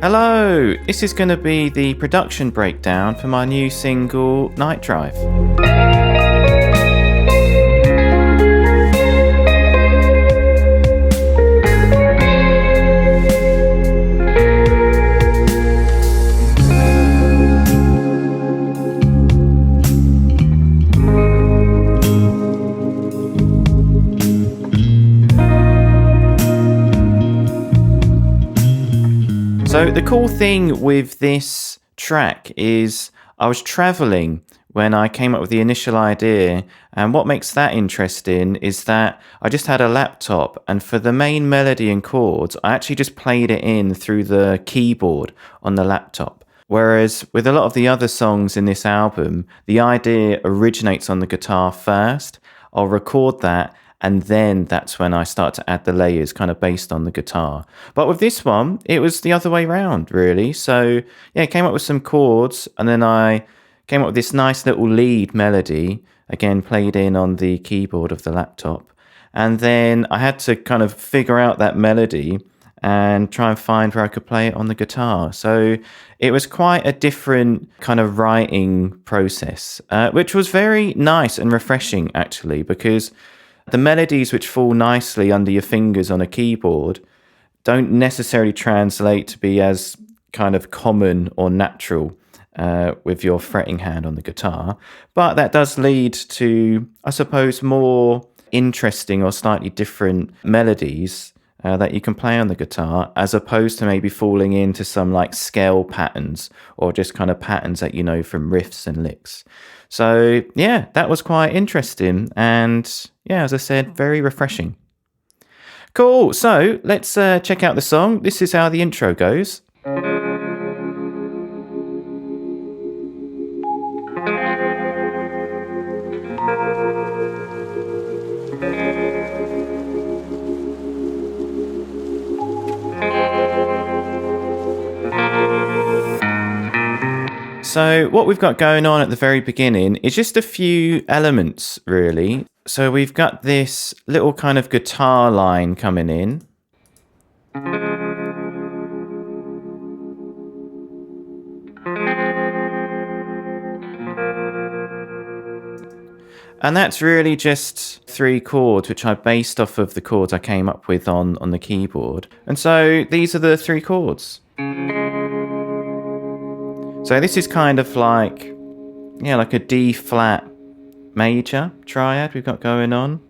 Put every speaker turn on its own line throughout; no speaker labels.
Hello! This is going to be the production breakdown for my new single, Night Drive. So the cool thing with this track is I was traveling when I came up with the initial idea, and what makes that interesting is that I just had a laptop, and for the main melody and chords I actually just played it in through the keyboard on the laptop. Whereas with a lot of the other songs in this album, the idea originates on the guitar first. I'll record that, and then that's when I start to add the layers kind of based on the guitar. But with this one, it was the other way around, really. So yeah, I came up with some chords, and then I came up with this nice little lead melody, again played in on the keyboard of the laptop. And then I had to kind of figure out that melody and try and find where I could play it on the guitar. So it was quite a different kind of writing process, which was very nice and refreshing, actually, because the melodies which fall nicely under your fingers on a keyboard don't necessarily translate to be as kind of common or natural with your fretting hand on the guitar. But that does lead to, I suppose, more interesting or slightly different melodies that you can play on the guitar, as opposed to maybe falling into some like scale patterns or just kind of patterns that you know from riffs and licks. So yeah, that was quite interesting, and yeah, as I said, very refreshing. Cool, so let's check out the song. This is how the intro goes. So what we've got going on at the very beginning is just a few elements, really. So we've got this little kind of guitar line coming in. And that's really just three chords, which I based off of the chords I came up with on the keyboard. And so these are the three chords. So this is kind of like, yeah, like a D flat major triad we've got going on.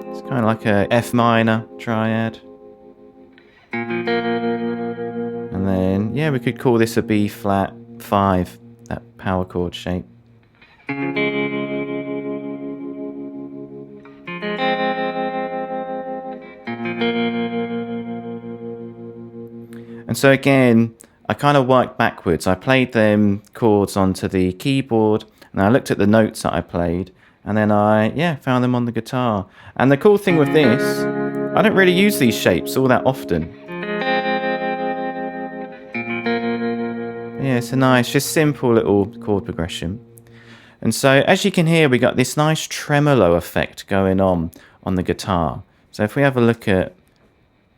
It's kind of like a F minor triad. And then, yeah, we could call this a B flat 5, that power chord shape. And so again, I kind of worked backwards. I played them chords onto the keyboard, and I looked at the notes that I played, and then I found them on the guitar. And the cool thing with this, I don't really use these shapes all that often. Yeah, it's a nice, just simple little chord progression. And so as you can hear, we got this nice tremolo effect going on the guitar. So if we have a look at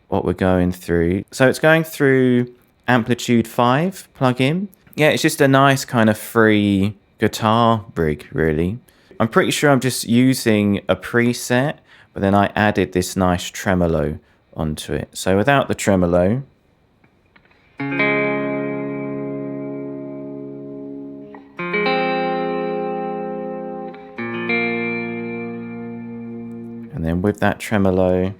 what we're going through. So it's going through Amplitude 5 plugin. Yeah, it's just a nice kind of free guitar rig, really. I'm pretty sure I'm just using a preset, but then I added this nice tremolo onto it. So without the tremolo, and then with that tremolo,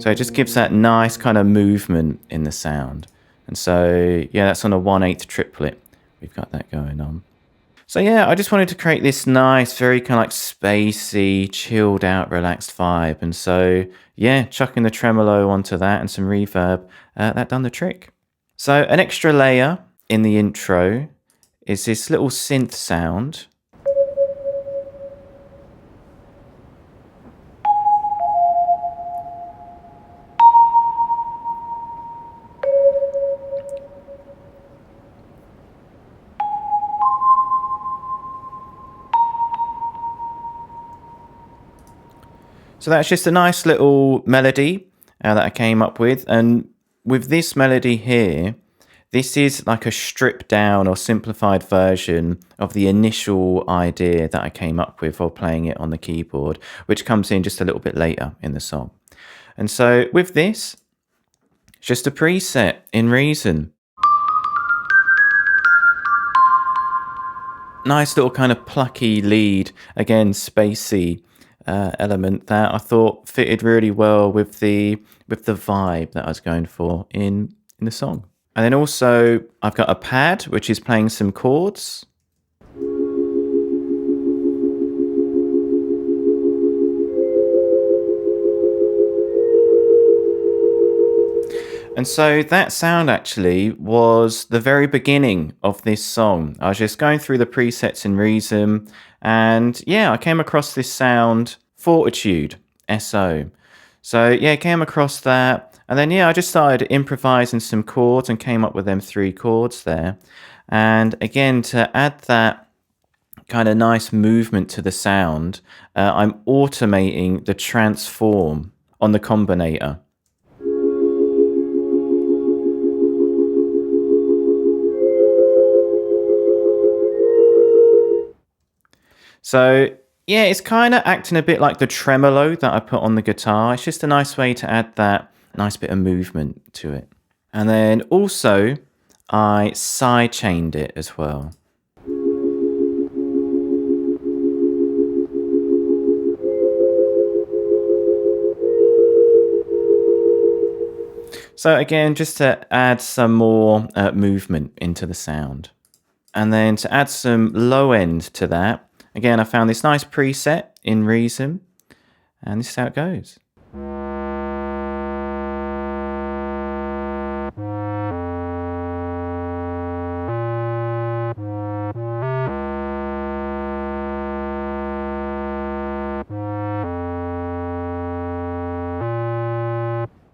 so it just gives that nice kind of movement in the sound. And so, yeah, that's on a 1/8 triplet. We've got that going on. So yeah, I just wanted to create this nice, very kind of like spacey, chilled out, relaxed vibe. And so, yeah, chucking the tremolo onto that and some reverb, that done the trick. So an extra layer in the intro is this little synth sound. So that's just a nice little melody that I came up with. And with this melody here, this is like a stripped down or simplified version of the initial idea that I came up with while playing it on the keyboard, which comes in just a little bit later in the song. And so with this, it's just a preset in Reason. Nice little kind of plucky lead, again, spacey element that I thought fitted really well with the vibe that I was going for in the song. And then also I've got a pad which is playing some chords. And so that sound actually was the very beginning of this song. I was just going through the presets in Reason, and yeah, I came across this sound, Fortitude, SO. So yeah, came across that, and then yeah, I just started improvising some chords and came up with them 3 chords there. And again, to add that kind of nice movement to the sound, I'm automating the transform on the combinator. So yeah, it's kind of acting a bit like the tremolo that I put on the guitar. It's just a nice way to add that nice bit of movement to it. And then also I sidechained it as well. So again, just to add some more movement into the sound. And then to add some low end to that, again, I found this nice preset in Reason, and this is how it goes.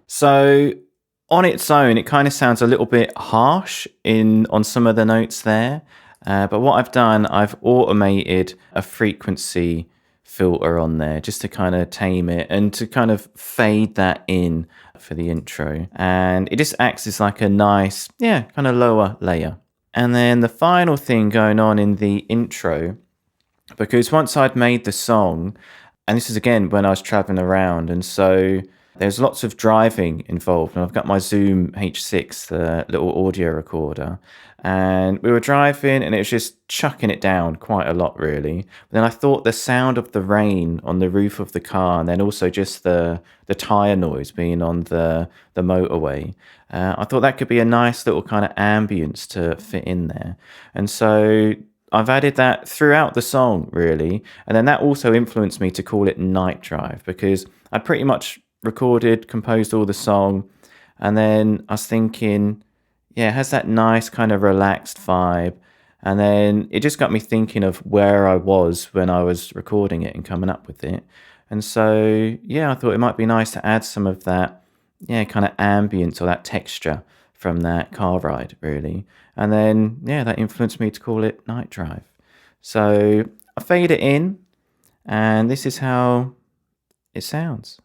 So on its own, it kind of sounds a little bit harsh on some of the notes there. But what I've done, I've automated a frequency filter on there just to kind of tame it and to kind of fade that in for the intro. And it just acts as like a nice, yeah, kind of lower layer. And then the final thing going on in the intro, because once I'd made the song, and this is again when I was traveling around, and so there's lots of driving involved, and I've got my Zoom H6, the little audio recorder, and we were driving and it was just chucking it down quite a lot really. But then I thought the sound of the rain on the roof of the car, and then also just the tire noise being on the motorway, I thought that could be a nice little kind of ambience to fit in there. And so I've added that throughout the song really, and then that also influenced me to call it Night Drive, because I pretty much recorded, composed all the song, and then I was thinking, yeah, it has that nice kind of relaxed vibe, and then it just got me thinking of where I was when I was recording it and coming up with it. And so yeah, I thought it might be nice to add some of that, yeah, kind of ambience or that texture from that car ride really. And then yeah, that influenced me to call it Night Drive. So I fade it in, and this is how it sounds.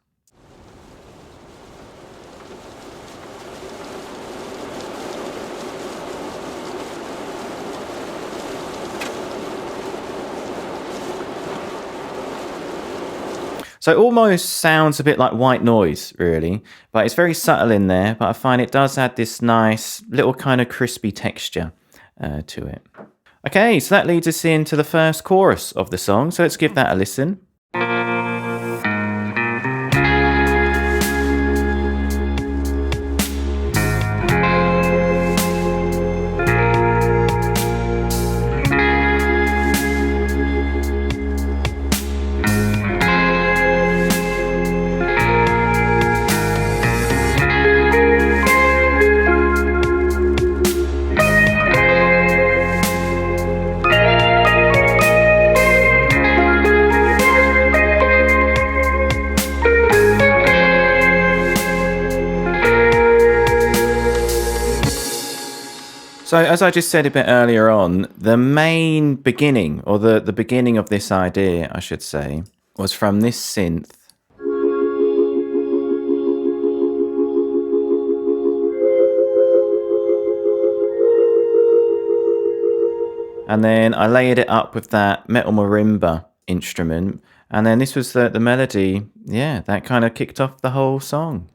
So it almost sounds a bit like white noise, really, but it's very subtle in there, but I find it does add this nice little kind of crispy texture to it. Okay, so that leads us into the first chorus of the song, so let's give that a listen. So as I just said a bit earlier on, the main beginning, or the beginning of this idea, I should say, was from this synth. And then I layered it up with that metal marimba instrument. And then this was the melody. Yeah, that kind of kicked off the whole song.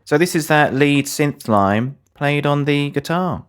So this is that lead synth line played on the guitar.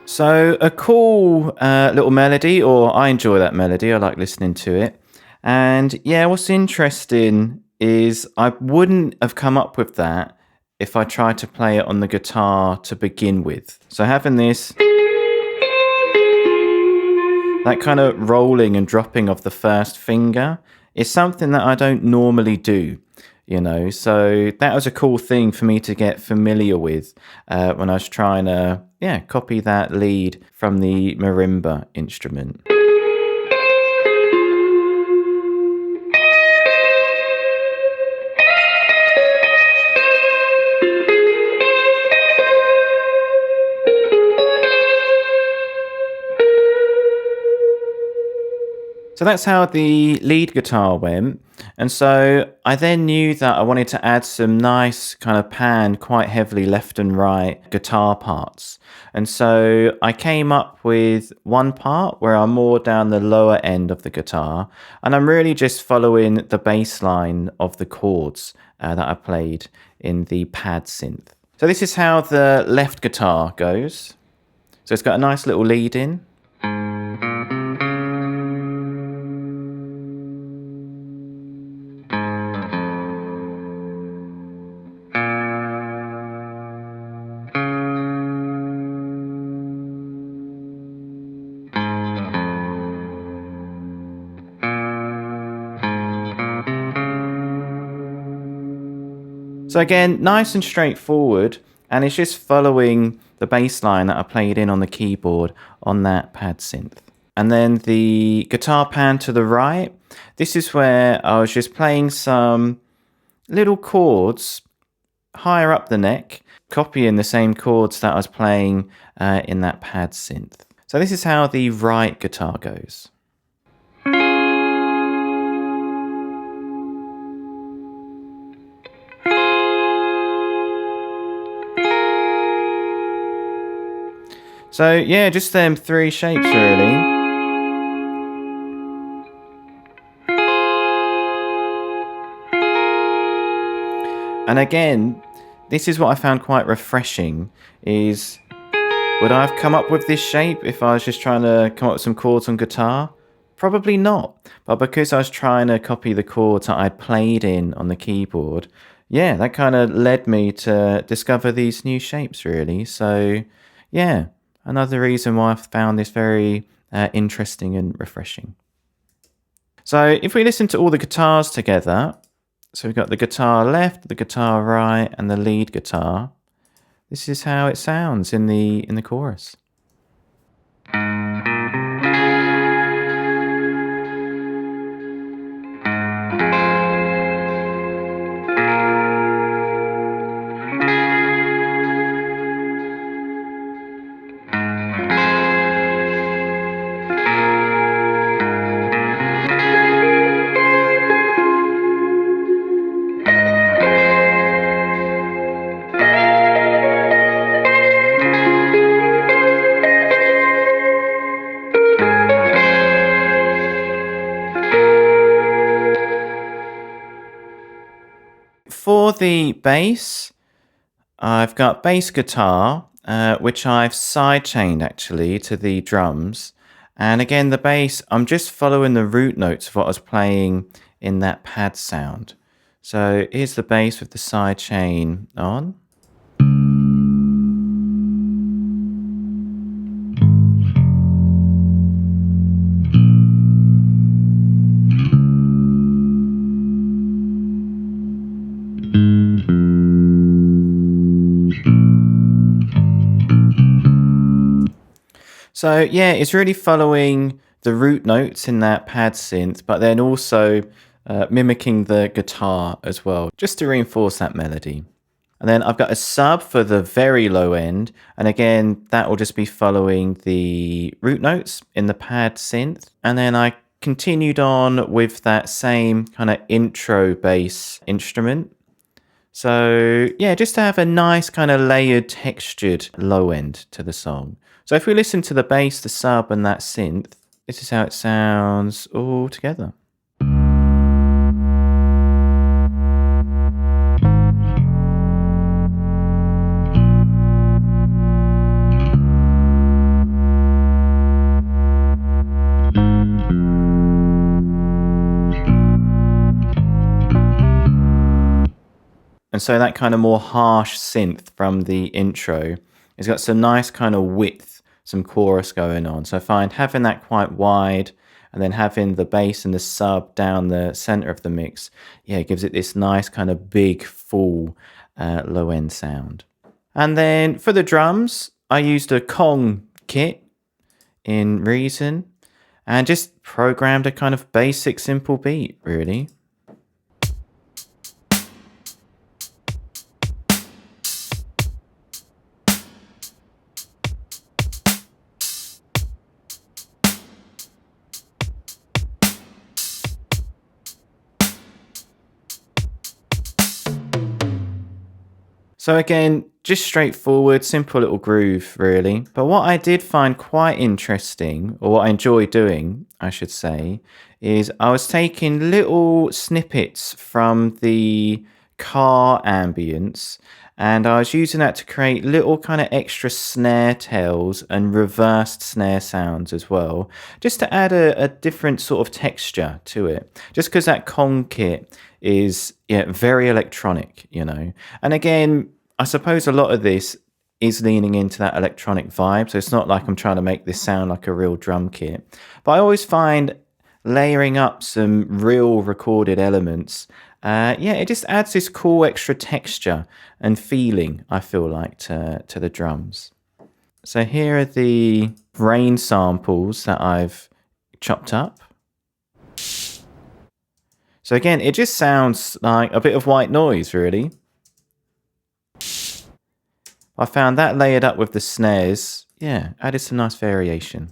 So a cool little melody, or I enjoy that melody. I like listening to it. And yeah, what's interesting is I wouldn't have come up with that if I tried to play it on the guitar to begin with. So having this, that kind of rolling and dropping of the first finger is something that I don't normally do. So that was a cool thing for me to get familiar with when I was trying to, copy that lead from the marimba instrument. So that's how the lead guitar went. And so I then knew that I wanted to add some nice kind of pan, quite heavily left and right guitar parts. And so I came up with one part where I'm more down the lower end of the guitar. And I'm really just following the bass line of the chords that I played in the pad synth. So this is how the left guitar goes. So it's got a nice little lead in. So again, nice and straightforward, and it's just following the bass line that I played in on the keyboard on that pad synth. And then the guitar pan to the right, this is where I was just playing some little chords higher up the neck, copying the same chords that I was playing in that pad synth. So this is how the right guitar goes. So yeah, just them three shapes really. And again, this is what I found quite refreshing, is would I have come up with this shape if I was just trying to come up with some chords on guitar? Probably not. But because I was trying to copy the chords that I'd played in on the keyboard, yeah, that kind of led me to discover these new shapes really. So yeah, another reason why I found this very interesting and refreshing. So if we listen to all the guitars together, so we've got the guitar left, the guitar right, and the lead guitar. This is how it sounds in the chorus. For the bass, I've got bass guitar, which I've sidechained actually to the drums. And again, the bass, I'm just following the root notes of what I was playing in that pad sound. So here's the bass with the sidechain on. So yeah, it's really following the root notes in that pad synth, but then also mimicking the guitar as well, just to reinforce that melody. And then I've got a sub for the very low end, and again, that will just be following the root notes in the pad synth. And then I continued on with that same kind of intro bass instrument. So yeah, just to have a nice kind of layered, textured low end to the song. So if we listen to the bass, the sub, and that synth, this is how it sounds all together. And so that kind of more harsh synth from the intro has got some nice kind of width, some chorus going on. So I find having that quite wide and then having the bass and the sub down the center of the mix, yeah, it gives it this nice kind of big, full low end sound. And then for the drums, I used a Kong kit in Reason and just programmed a kind of basic, simple beat, really. So again, just straightforward, simple little groove, really. But what I did find quite interesting, or what I enjoy doing, I should say, is I was taking little snippets from the car ambience and I was using that to create little kind of extra snare tails and reversed snare sounds as well, just to add a different sort of texture to it. Just because that Kong kit is very electronic, you know. And again, I suppose a lot of this is leaning into that electronic vibe. So it's not like I'm trying to make this sound like a real drum kit. But I always find layering up some real recorded elements, it just adds this cool extra texture and feeling, I feel like, to the drums. So here are the rain samples that I've chopped up. So again, it just sounds like a bit of white noise, really. I found that layered up with the snares, added some nice variation.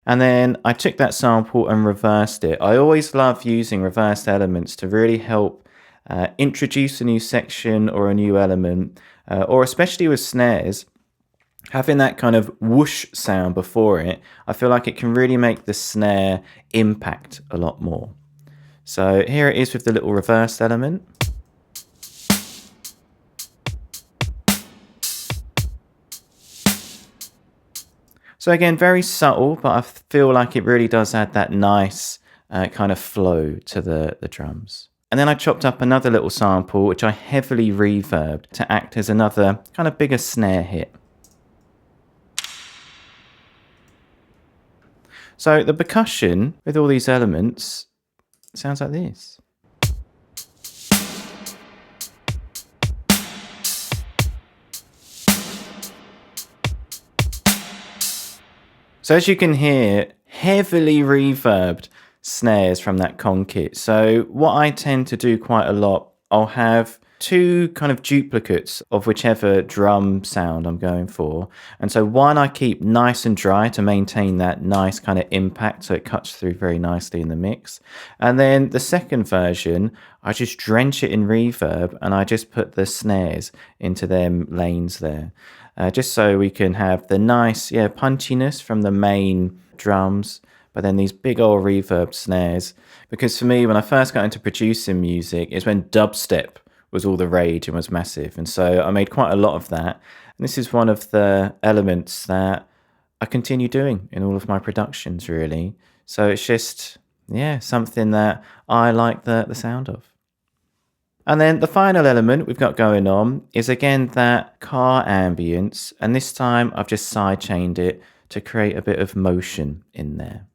And then I took that sample and reversed it. I always love using reversed elements to really help introduce a new section or a new element, or especially with snares, having that kind of whoosh sound before it, I feel like it can really make the snare impact a lot more. So here it is with the little reversed element. So again, very subtle, but I feel like it really does add that nice kind of flow to the drums. And then I chopped up another little sample, which I heavily reverbed to act as another kind of bigger snare hit. So the percussion with all these elements sounds like this. So as you can hear, heavily reverbed snares from that Kong kit. So what I tend to do quite a lot, I'll have two kind of duplicates of whichever drum sound I'm going for. And so one I keep nice and dry to maintain that nice kind of impact so it cuts through very nicely in the mix. And then the second version, I just drench it in reverb and I just put the snares into them lanes there. Just so we can have the nice punchiness from the main drums, but then these big old reverb snares. Because for me, when I first got into producing music, is when dubstep was all the rage and was massive. And so I made quite a lot of that. And this is one of the elements that I continue doing in all of my productions, really. So it's just, something that I like the sound of. And then the final element we've got going on is again that car ambience. And this time I've just sidechained it to create a bit of motion in there.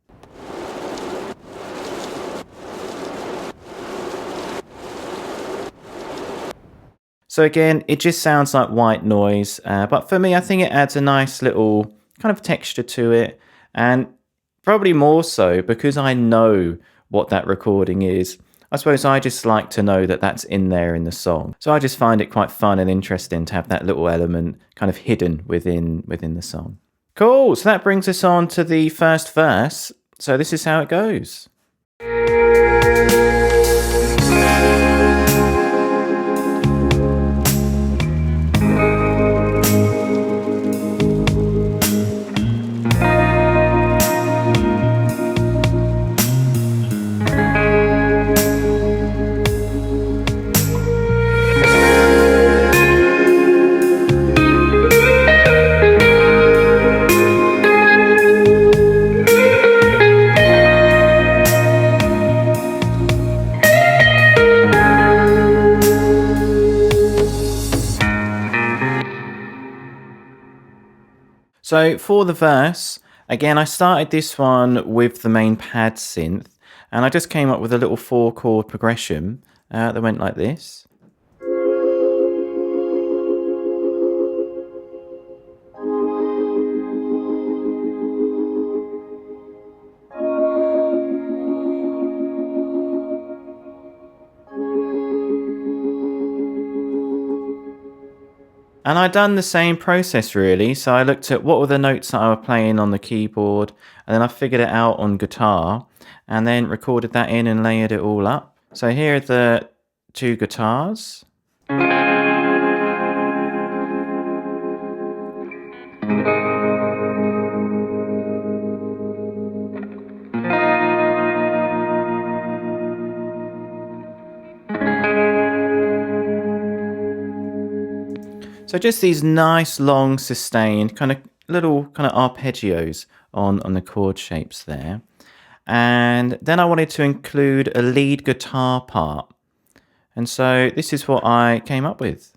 So again, it just sounds like white noise, but for me, I think it adds a nice little kind of texture to it, and probably more so because I know what that recording is. I suppose I just like to know that that's in there in the song. So I just find it quite fun and interesting to have that little element kind of hidden within the song. Cool. So that brings us on to the first verse. So this is how it goes. So for the verse, again, I started this one with the main pad synth, and I just came up with a little 4-chord progression that went like this. And I'd done the same process really. So I looked at what were the notes that I was playing on the keyboard, and then I figured it out on guitar, and then recorded that in and layered it all up. So here are the two guitars. So just these nice long sustained kind of little kind of arpeggios on the chord shapes there. And then I wanted to include a lead guitar part. And so this is what I came up with.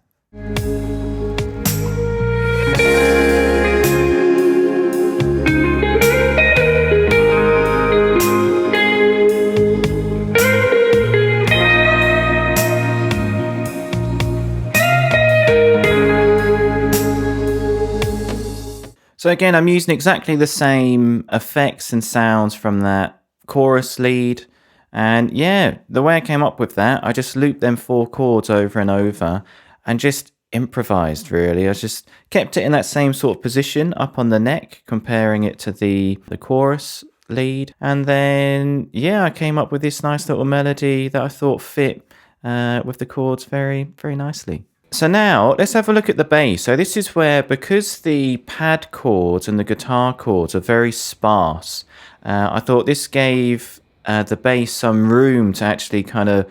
So again, I'm using exactly the same effects and sounds from that chorus lead. And yeah, the way I came up with that, I just looped them 4 chords over and over and just improvised really. I just kept it in that same sort of position up on the neck, comparing it to the chorus lead. And then, yeah, I came up with this nice little melody that I thought fit with the chords very, very nicely. So now let's have a look at the bass. So this is where, because the pad chords and the guitar chords are very sparse, I thought this gave the bass some room to actually kind of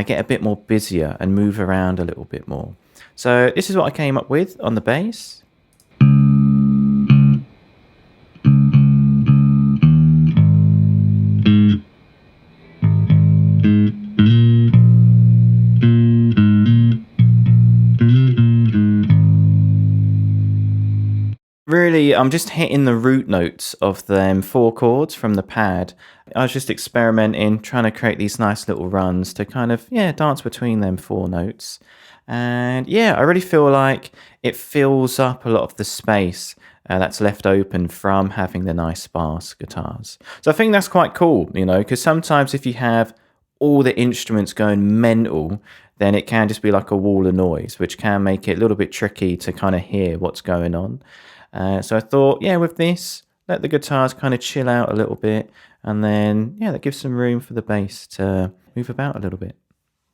get a bit more busier and move around a little bit more. So this is what I came up with on the bass. Really, I'm just hitting the root notes of them 4 chords from the pad. I was just experimenting, trying to create these nice little runs to kind of, yeah, dance between them 4 notes. And yeah, I really feel like it fills up a lot of the space that's left open from having the nice sparse guitars. So I think that's quite cool, you know, because sometimes if you have all the instruments going mental, then it can just be like a wall of noise, which can make it a little bit tricky to kind of hear what's going on. So I thought, yeah, with this, let the guitars kind of chill out a little bit, and then, yeah, that gives some room for the bass to move about a little bit.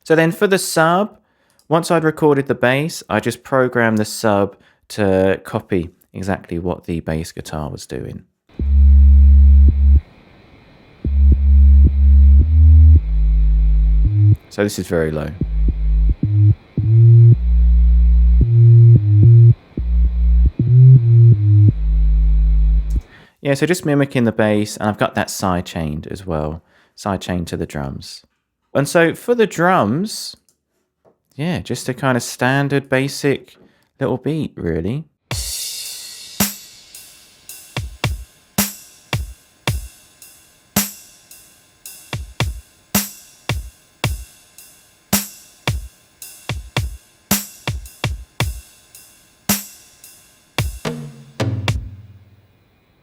So then for the sub, once I'd recorded the bass, I just programmed the sub to copy exactly what the bass guitar was doing. So this is very low. Yeah, so just mimicking the bass, and I've got that side chained as well, side chained to the drums. And so for the drums, yeah, just a kind of standard basic little beat, really.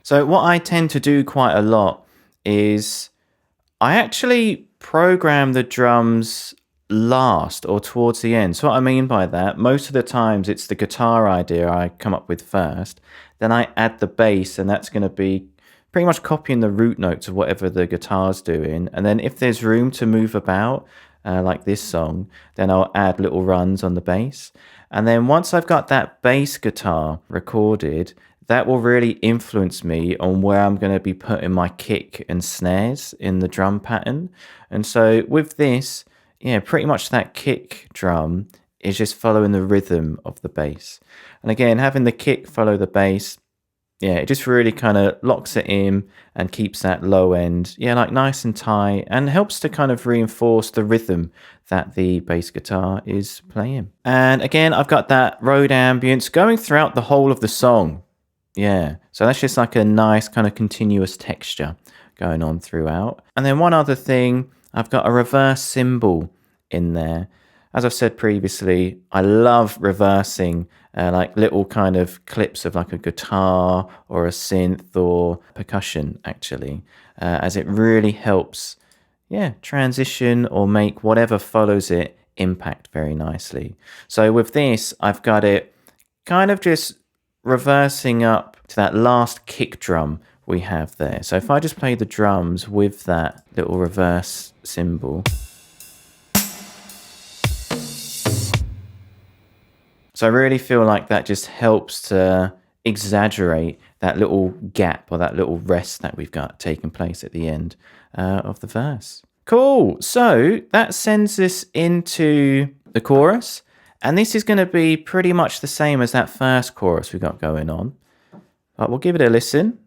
So what I tend to do quite a lot is I actually program the drums last or towards the end. So what I mean by that, most of the times it's the guitar idea I come up with first, then I add the bass, and that's going to be pretty much copying the root notes of whatever the guitar's doing. And then if there's room to move about, like this song, then I'll add little runs on the bass. And then once I've got that bass guitar recorded, that will really influence me on where I'm going to be putting my kick and snares in the drum pattern. And so with this, yeah, pretty much that kick drum is just following the rhythm of the bass. And again, having the kick follow the bass, yeah, it just really kind of locks it in and keeps that low end, yeah, like nice and tight, and helps to kind of reinforce the rhythm that the bass guitar is playing. And again, I've got that road ambience going throughout the whole of the song. Yeah, so that's just like a nice kind of continuous texture going on throughout. And then one other thing, I've got a reverse cymbal in there. As I've said previously, I love reversing like little kind of clips of like a guitar or a synth or percussion, actually, as it really helps, yeah, transition or make whatever follows it impact very nicely. So with this, I've got it kind of just reversing up to that last kick drum we have there. So if I just play the drums with that little reverse cymbal. So I really feel like that just helps to exaggerate that little gap or that little rest that we've got taking place at the end of the verse. Cool. So that sends us into the chorus. And this is going to be pretty much the same as that first chorus we got going on. But we'll give it a listen.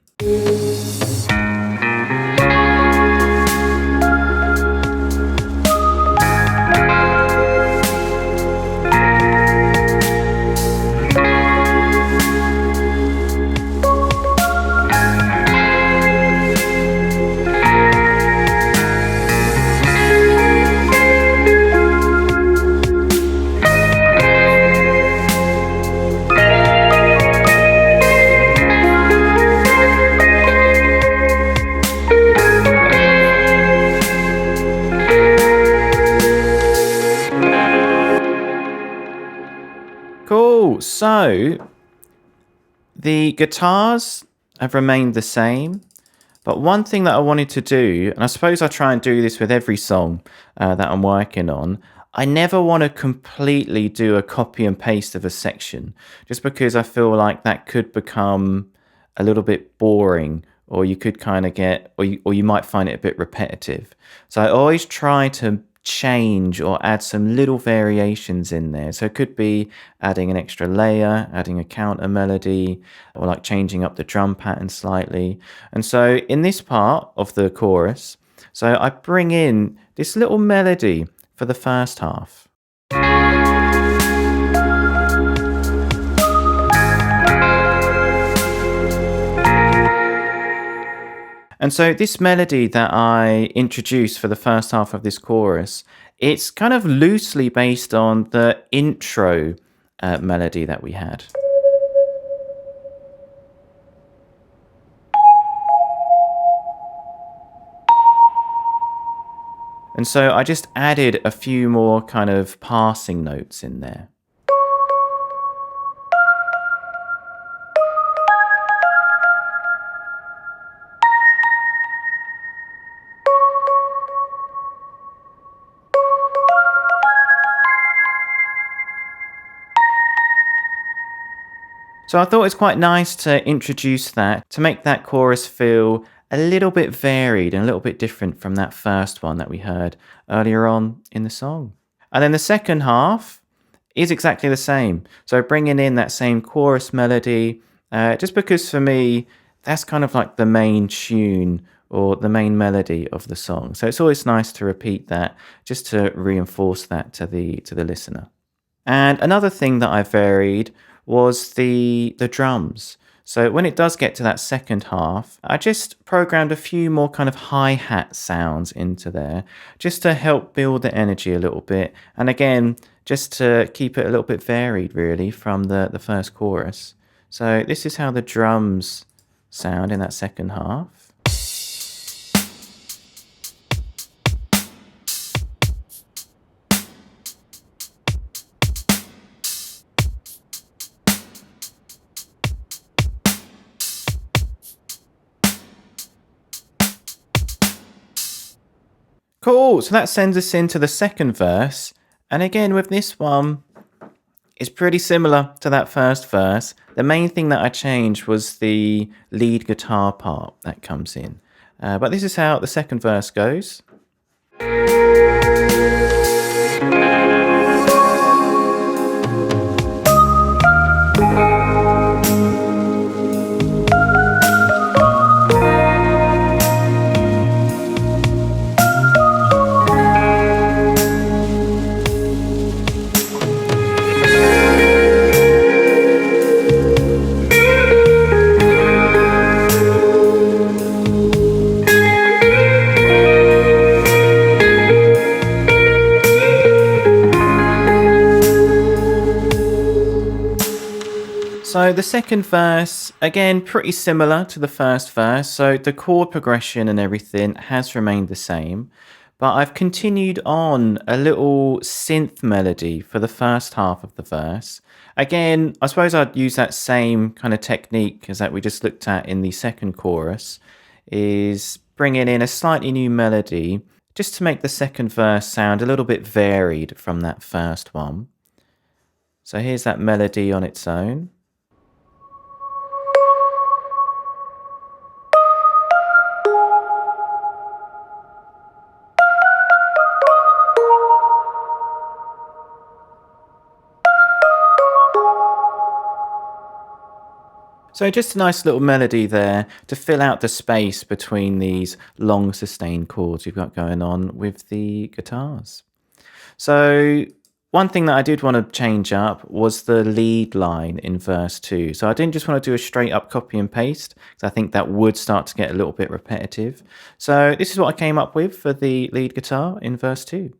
Cool. So the guitars have remained the same, but one thing that I wanted to do, and I suppose I try and do this with every song that I'm working on, I never want to completely do a copy and paste of a section, just because I feel like that could become a little bit boring, or you could kind of get, or you might find it a bit repetitive. So I always try to change or add some little variations in there. So it could be adding an extra layer, adding a counter melody, or like changing up the drum pattern slightly. And so in this part of the chorus, so I bring in this little melody for the first half. And so this melody that I introduced for the first half of this chorus, it's kind of loosely based on the intro melody that we had. And so I just added a few more kind of passing notes in there. So I thought it's quite nice to introduce that, to make that chorus feel a little bit varied and a little bit different from that first one that we heard earlier on in the song. And then the second half is exactly the same. So bringing in that same chorus melody, just because for me, that's kind of like the main tune or the main melody of the song. So it's always nice to repeat that just to reinforce that to the listener. And another thing that I varied was the drums. So when it does get to that second half, I just programmed a few more kind of hi-hat sounds into there, just to help build the energy a little bit. And again, just to keep it a little bit varied really from the first chorus. So this is how the drums sound in that second half. Cool, so that sends us into the second verse. And again, with this one, it's pretty similar to that first verse. The main thing that I changed was the lead guitar part that comes in. But this is how the second verse goes. So the second verse, again, pretty similar to the first verse. So the chord progression and everything has remained the same. But I've continued on a little synth melody for the first half of the verse. Again, I suppose I'd use that same kind of technique as that we just looked at in the second chorus, is bringing in a slightly new melody just to make the second verse sound a little bit varied from that first one. So here's that melody on its own. So just a nice little melody there to fill out the space between these long sustained chords you've got going on with the guitars. So one thing that I did want to change up was the lead line in verse 2. So I didn't just want to do a straight up copy and paste, because I think that would start to get a little bit repetitive. So this is what I came up with for the lead guitar in verse 2.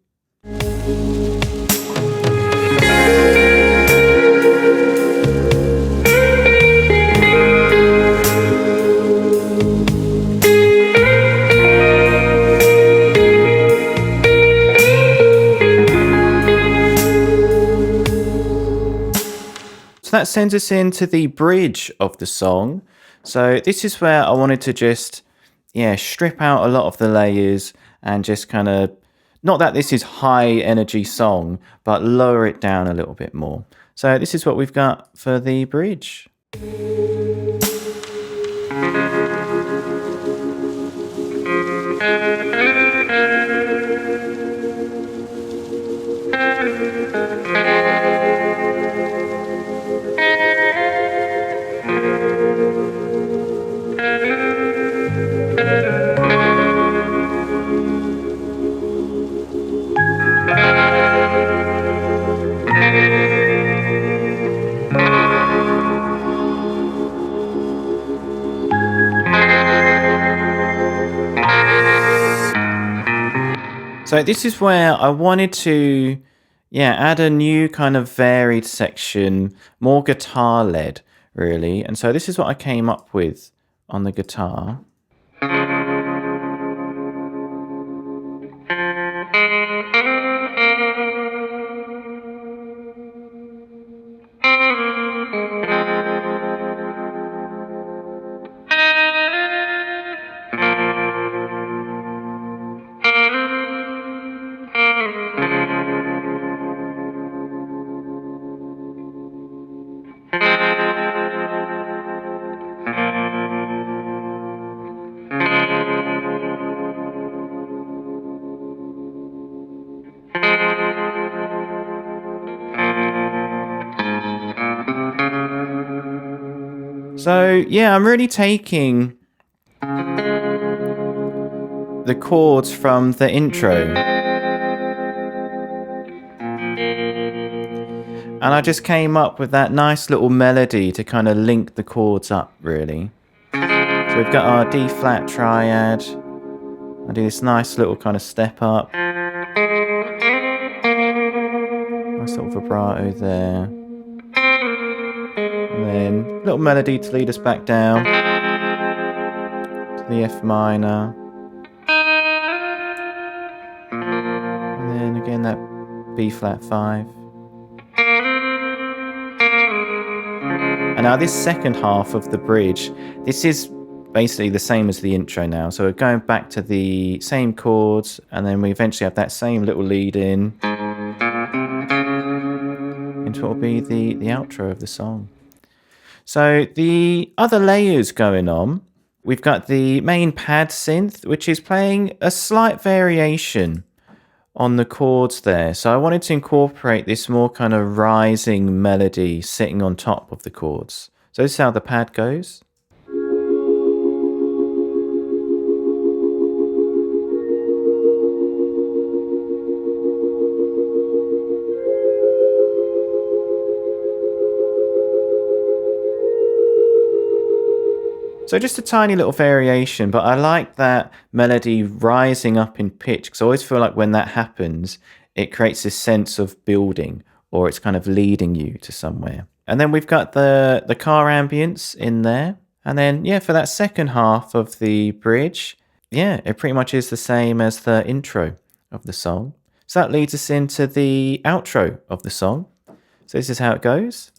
So that sends us into the bridge of the song. So this is where I wanted to just, strip out a lot of the layers and just kind of, not that this is high energy song, but lower it down a little bit more. So this is what we've got for the bridge. So this is where I wanted to, add a new kind of varied section, more guitar led, really. And so this is what I came up with on the guitar. So, I'm really taking the chords from the intro. And I just came up with that nice little melody to kind of link the chords up, really. So we've got our D flat triad. I do this nice little kind of step up. Nice little vibrato there. And then a little melody to lead us back down. the F minor. And then again that B flat 5. And now this second half of the bridge, this is basically the same as the intro now. So we're going back to the same chords, and then we eventually have that same little lead in into what will be the outro of the song. So the other layers going on, we've got the main pad synth, which is playing a slight variation on the chords there. So I wanted to incorporate this more kind of rising melody sitting on top of the chords. So this is how the pad goes. So just a tiny little variation, but I like that melody rising up in pitch, because I always feel like when that happens, it creates this sense of building, or it's kind of leading you to somewhere. And then we've got the car ambience in there. And then, yeah, for that second half of the bridge, yeah, it pretty much is the same as the intro of the song. So that leads us into the outro of the song. So this is how it goes.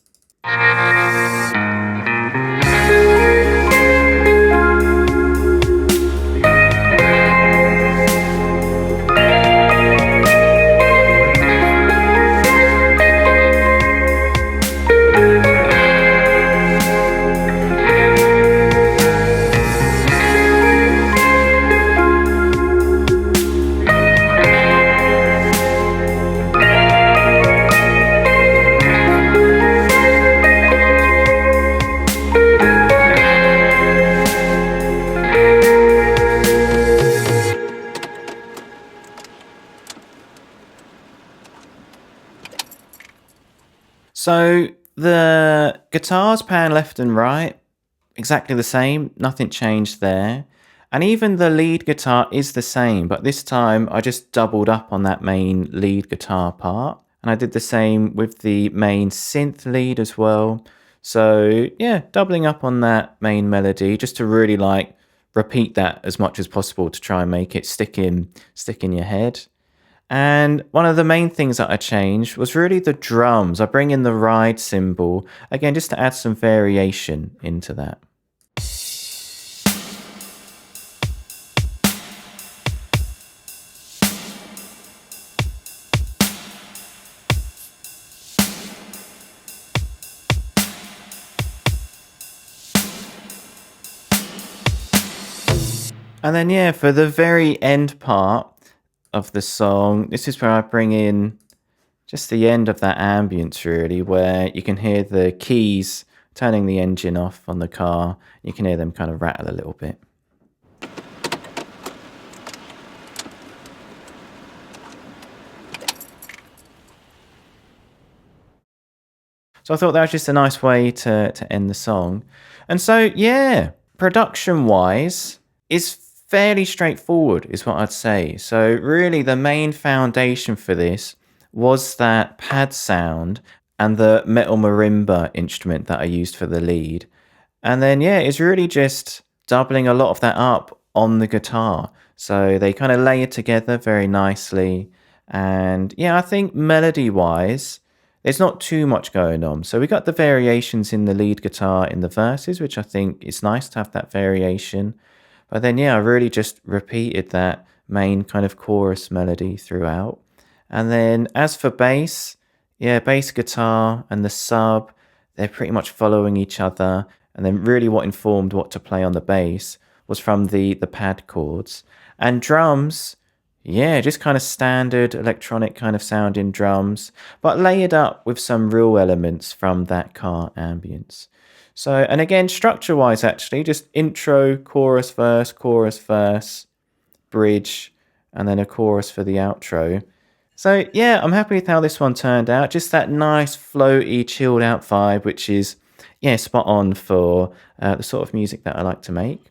So the guitars pan left and right, exactly the same, nothing changed there. And even the lead guitar is the same, but this time I just doubled up on that main lead guitar part. And I did the same with the main synth lead as well. So yeah, doubling up on that main melody just to really like repeat that as much as possible to try and make it stick in your head. And one of the main things that I changed was really the drums. I bring in the ride cymbal, again, just to add some variation into that. And then, yeah, for the very end part of the song, this is where I bring in just the end of that ambience, really, where you can hear the keys turning the engine off on the car. You can hear them kind of rattle a little bit. So I thought that was just a nice way to end the song. And so, yeah, production-wise, is fairly straightforward, is what I'd say. So really the main foundation for this was that pad sound and the metal marimba instrument that I used for the lead. And then, yeah, it's really just doubling a lot of that up on the guitar. So they kind of layer together very nicely. And yeah, I think melody-wise, there's not too much going on. So we got the variations in the lead guitar in the verses, which I think is nice to have that variation. But then, yeah, I really just repeated that main kind of chorus melody throughout. And then as for bass, yeah, bass guitar and the sub, they're pretty much following each other. And then really what informed what to play on the bass was from the pad chords. And drums, yeah, just kind of standard electronic kind of sounding drums, but layered up with some real elements from that car ambience. So, and again, structure-wise, actually, just intro, chorus, verse, bridge, and then a chorus for the outro. So, yeah, I'm happy with how this one turned out. Just that nice, floaty, chilled-out vibe, which is, yeah, spot on for the sort of music that I like to make.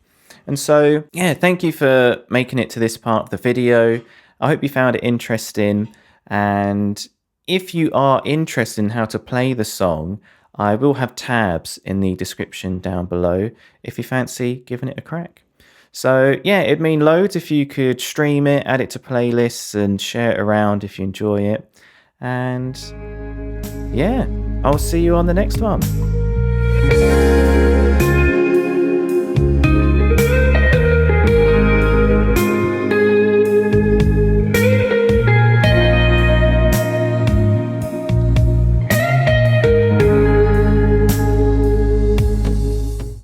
And so, yeah, thank you for making it to this part of the video. I hope you found it interesting. And if you are interested in how to play the song, I will have tabs in the description down below if you fancy giving it a crack. So, yeah, it'd mean loads if you could stream it, add it to playlists, and share it around if you enjoy it. And yeah, I'll see you on the next one.